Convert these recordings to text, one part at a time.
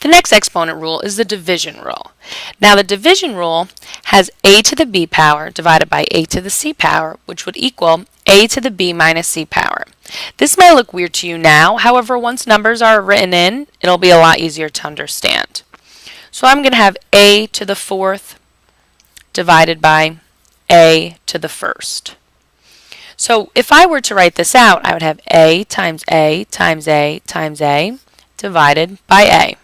The next exponent rule is the division rule. Now the division rule has a to the b power divided by a to the c power, which would equal a to the b minus c power. This may look weird to you now, however, once numbers are written in, it'll be a lot easier to understand. So I'm going to have a to the fourth divided by a to the first. So if I were to write this out, I would have a times a times a times a divided by a.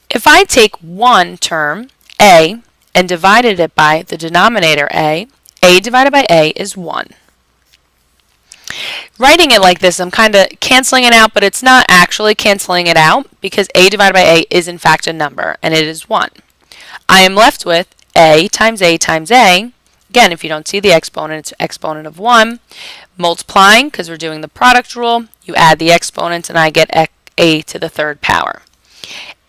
If I take one term, a, and divided it by the denominator a divided by a is 1. Writing it like this, I'm kind of canceling it out, but it's not actually canceling it out because a divided by a is in fact a number, and it is 1. I am left with a times a times a. Again, if you don't see the exponent, it's exponent of 1. Multiplying, because we're doing the product rule, you add the exponents and I get a to the third power.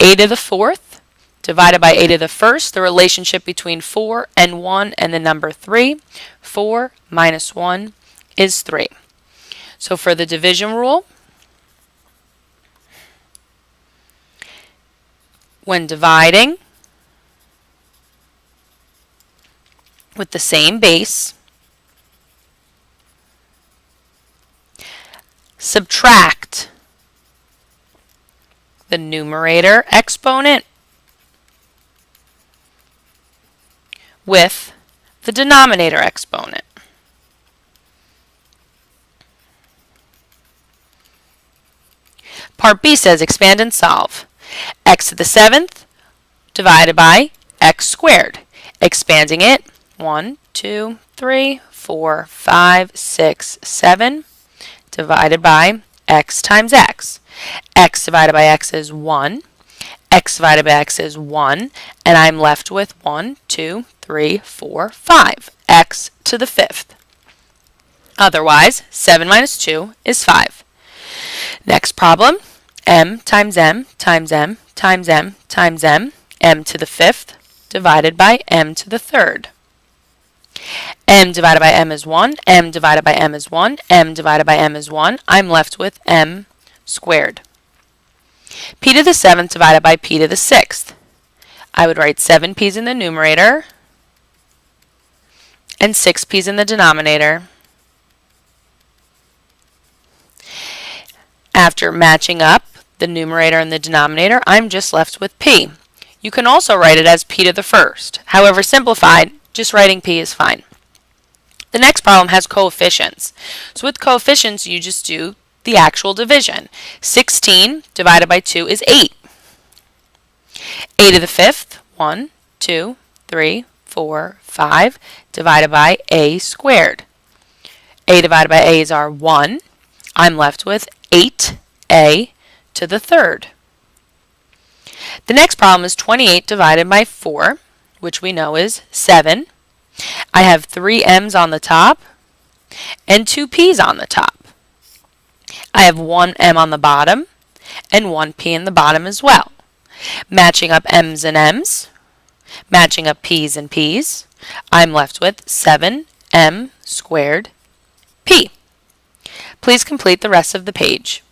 A to the fourth divided by a to the first, the relationship between 4 and 1 and the number 3. 4 minus 1 is 3. So for the division rule, when dividing with the same base, subtract the numerator exponent with the denominator exponent. Part B says expand and solve. X to the 7th divided by x squared. Expanding it, 1, 2, 3, 4, 5, 6, 7 divided by x times x. X divided by x is 1. X divided by x is 1. And I'm left with 1, 2, 3, 4, 5. X to the 5th. Otherwise, 7 minus 2 is 5. Next problem, m times m times m times m times m, m to the 5th divided by m to the 3rd. M divided by m is 1, m divided by m is 1, m divided by m is 1. I'm left with m squared. P to the 7th divided by p to the 6th. I would write 7 p's in the numerator and 6 p's in the denominator. After matching up the numerator and the denominator, I'm just left with p. You can also write it as p to the 1st. However, simplified, just writing p is fine. The next problem has coefficients. So with coefficients, you just do the actual division. 16 divided by 2 is 8. A to the 5th, 1, 2, 3, 4, 5, divided by a squared. A divided by a is our 1. I'm left with 8a to the 3rd. The next problem is 28 divided by 4, which we know is 7. I have 3 m's on the top and 2 p's on the top. I have 1 m on the bottom and 1 p in the bottom as well. Matching up m's and m's, matching up p's and p's, I'm left with 7m squared p. Please complete the rest of the page.